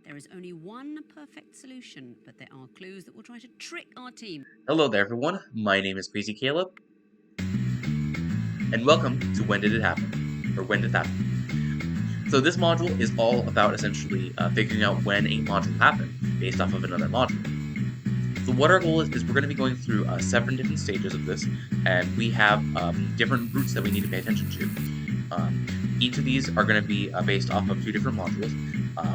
There is only one perfect solution, but there are clues that will try to trick our team. Hello there, everyone. My name is Crazy Caleb, and welcome to When Did It Happen? Or Wendithap'n. So this module is all about essentially figuring out when a module happened based off of another module. So what our goal is we're going to be going through 7 different stages of this, and we have different routes that we need to pay attention to. Each of these are going to be based off of 2 different modules.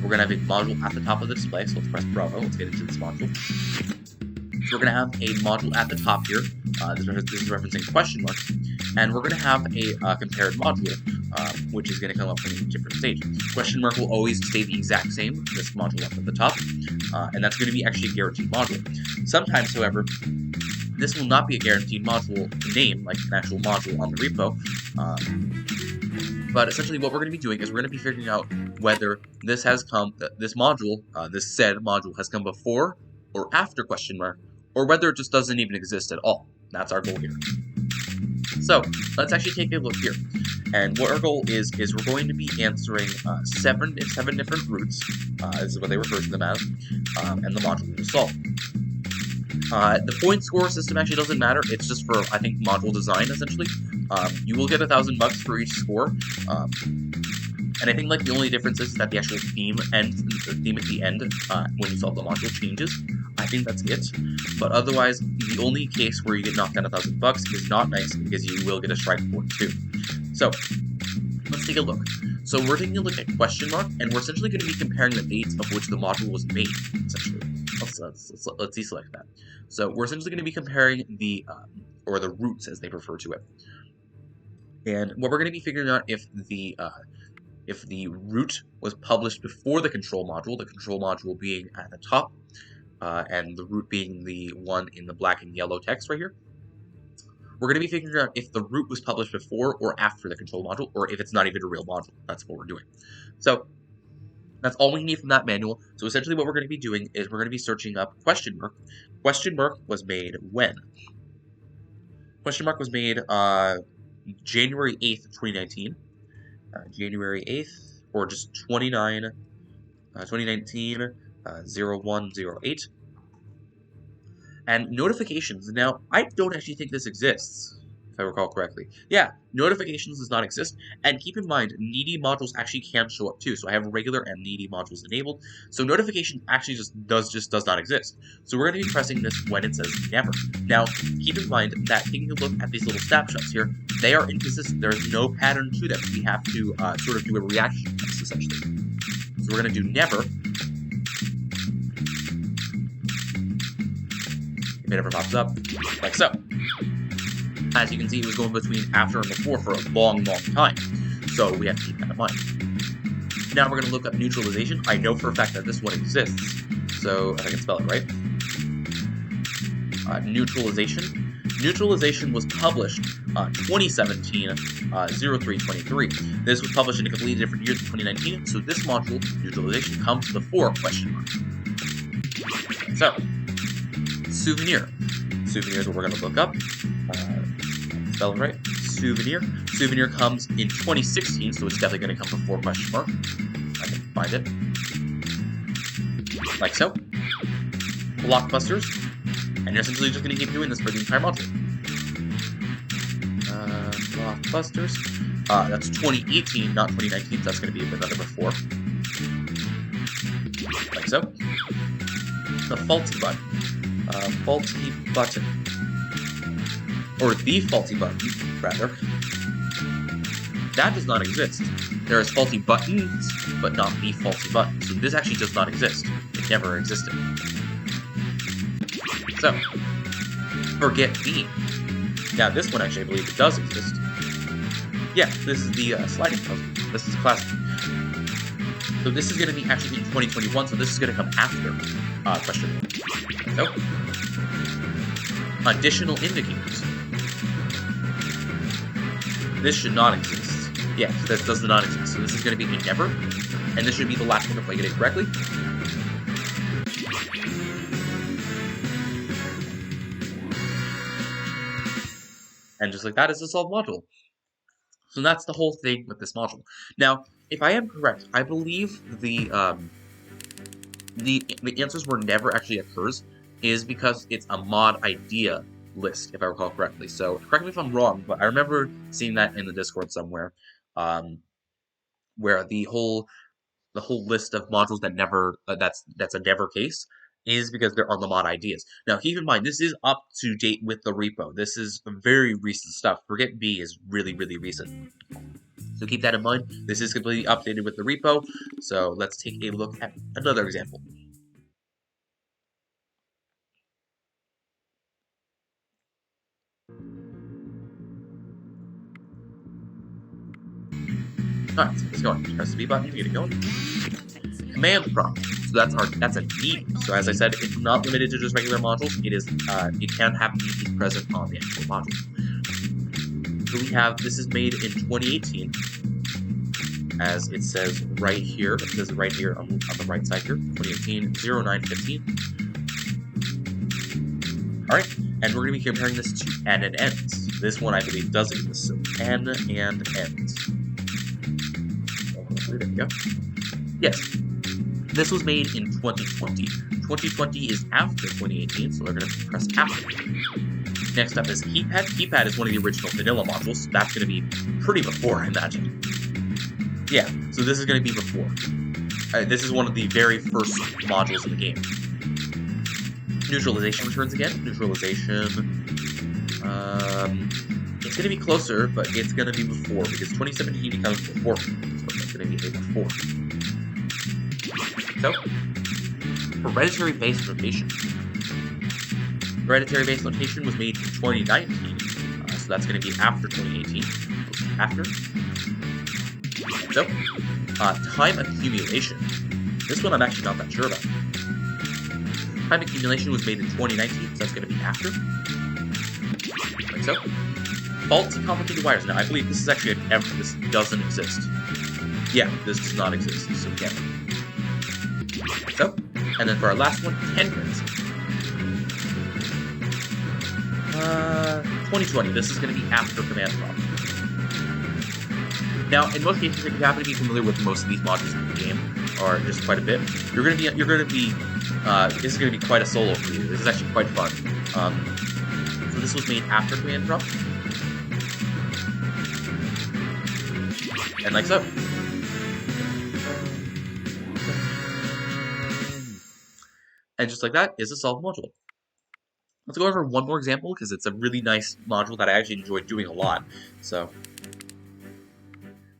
We're going to have a module at the top of the display, so let's press Bravo. Let's get into this module. So we're going to have a module at the top here. This is referencing question marks. And we're going to have a compared module, which is going to come up in a different stage. Question mark will always stay the exact same, this module up at the top, and that's going to be actually a guaranteed module. Sometimes, however, this will not be a guaranteed module name, like an actual module on the repo, but essentially what we're going to be doing is we're going to be figuring out whether this has come, this said module has come before or after question mark, or whether it just doesn't even exist at all. That's our goal here. So let's actually take a look here, and what our goal is we're going to be answering seven different routes. This is what they refer to them as, and the module will solve. The point score system actually doesn't matter. It's just for, I think, module design essentially. You will get $1,000 for each score. And I think like the only difference is that the actual theme at the end, when you solve the module, changes. I think that's it. But otherwise, the only case where you get knocked down $1,000 is not nice because you will get a strike for it too. So let's take a look. So we're taking a look at question mark, and we're essentially going to be comparing the dates of which the module was made. Essentially, let's deselect that. So we're essentially going to be comparing the routes as they refer to it. And what we're going to be figuring out if the root was published before the control module being at the top, and the root being the one in the black and yellow text right here. We're going to be figuring out if the root was published before or after the control module, or if it's not even a real module. That's what we're doing. So that's all we need from that manual. So essentially what we're going to be doing is we're going to be searching up question mark. Question mark was made when? Question mark was made January 8th, 2019. January 8th, or just 2019, 0108. And notifications. Now, I don't actually think this exists, if I recall correctly. Yeah, notifications does not exist. And keep in mind, needy modules actually can show up too. So I have regular and needy modules enabled. So notification actually just does not exist. So we're going to be pressing this when it says never. Now, keep in mind that taking a look at these little snapshots here, they are inconsistent. There is no pattern to them. We have to sort of do a reaction test, essentially. So we're going to do never. If it ever pops up, like so. As you can see, it was going between after and before for a long, long time. So we have to keep that in mind. Now we're going to look up neutralization. I know for a fact that this one exists. So if I can spell it right. Neutralization. Neutralization was published 2017, 0323. This was published in a completely different year than 2019. So this module, neutralization, comes before question mark. So, souvenir. Souvenir is what we're going to look up. Spell it right. Souvenir. Souvenir comes in 2016, so it's definitely going to come before question mark. I can find it. Like so. Blockbusters. And you're essentially just going to keep doing this for the entire module. Blockbusters. That's 2018, not 2019, so that's going to be another before. Like so. The faulty button. Faulty button. Or the faulty button, rather. That does not exist. There is faulty buttons, but not the faulty button. So this actually does not exist. It never existed. So, forget me. Now this one actually I believe it does exist. Yeah, this is the sliding puzzle. This is classic. So this is going to be actually in 2021, so this is going to come after question mark. So, additional indicators. This should not exist. Yes, this does not exist. So this is going to be a never, and this should be the last one if I get it correctly. And just like that is the solved module. So that's the whole thing with this module. Now, if I am correct, I believe the the answers where never actually occurs is because it's a mod idea list, if I recall correctly. So correct me if I'm wrong, but I remember seeing that in the Discord somewhere, where the whole list of modules that never that's a never case is because they're on the mod ideas. Now keep in mind, this is up to date with the repo. This is very recent stuff. Forget B is really, really recent. So keep that in mind. This is completely updated with the repo. So let's take a look at another example. Alright, so let's go on. Press the B button to get it going. Command prompt. So that's a need. So as I said, it's not limited to just regular modules. It is it can have needs present on the actual module. So we have, this is made in 2018, as it says right here. It says right here on the right side here, 2018 0915. All right, and we're going to be comparing this to N and Ends. This one I believe does exist. So N and Ends. There we go. Yes. This was made in 2020. 2020 is after 2018, so we're going to press after. Next up is keypad. Keypad is one of the original vanilla modules, so that's going to be pretty before, I imagine. Yeah, so this is going to be before. This is one of the very first modules in the game. Neutralization returns again. Neutralization. It's going to be closer, but it's going to be before, because 2017 becomes before. So it's going to be a before. So, hereditary base notation. Hereditary base notation was made in 2019, so that's going to be after 2018. After. So, time accumulation. This one I'm actually not that sure about. Time accumulation was made in 2019, so that's going to be after. Like so. Faulty complicated wires. Now, I believe this is actually an ever. This doesn't exist. Yeah, this does not exist, so again. So, and then for our last one, tendrils. 2020, this is going to be after command prompt. Now, in most cases, if you happen to be familiar with most of these modules in the game, or just quite a bit, this is going to be quite a solo for you. This is actually quite fun. So this was made after command prompt. And like so. And just like that is a solved module. Let's go over one more example, because it's a really nice module that I actually enjoyed doing a lot. So,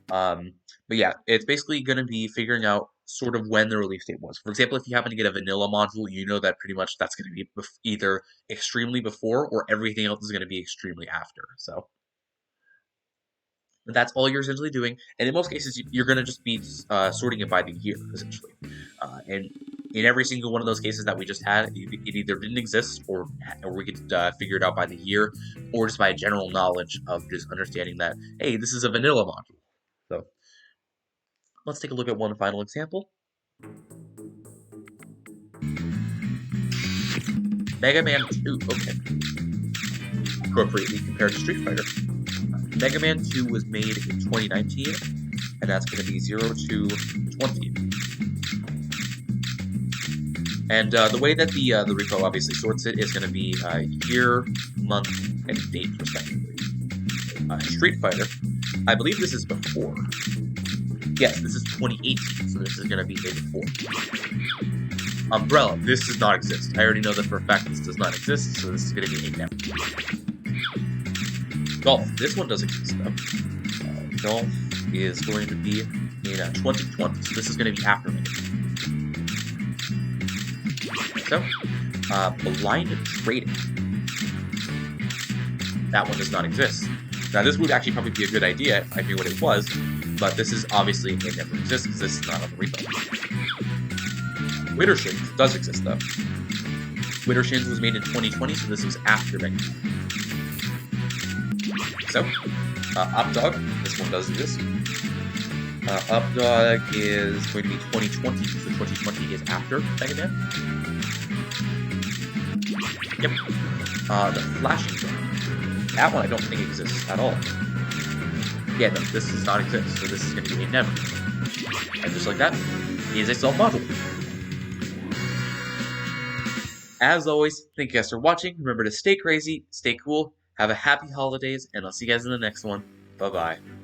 but yeah, it's basically going to be figuring out sort of when the release date was. For example, if you happen to get a vanilla module, you know that pretty much that's going to be either extremely before or everything else is going to be extremely after. So, that's all you're essentially doing. And in most cases, you're going to just be sorting it by the year, essentially. And in every single one of those cases that we just had, it either didn't exist or we could figure it out by the year, or just by general knowledge of just understanding that, hey, this is a vanilla module. So let's take a look at one final example. Mega Man 2, okay. Appropriately compared to Street Fighter. Mega Man 2 was made in 2019, and that's going to be 0220. And the way that the repo obviously sorts it is going to be year, month, and date, respectively. Street Fighter, I believe this is before. Yes, this is 2018, so this is going to be a before. Umbrella, this does not exist. I already know that for a fact this does not exist, so this is going to be a never. Golf, this one does exist, though. Golf is going to be in 2020, so this is going to be after Mega Man. So, blind trading. That one does not exist. Now, this would actually probably be a good idea if I knew what it was, but this is obviously, it never exists because this is not on the repo. Wittershins does exist, though. Wittershins was made in 2020, so this was after Mega Man. So, Updog, this one does exist. Updog is going to be 2020, so 2020 is after Mega Man. Yep. The flashing gun. That one I don't think exists at all. Yeah, no, this does not exist, so this is going to be a never. And just like that, is a solved module. As always, thank you guys for watching. Remember to stay crazy, stay cool, have a happy holidays, and I'll see you guys in the next one. Bye-bye.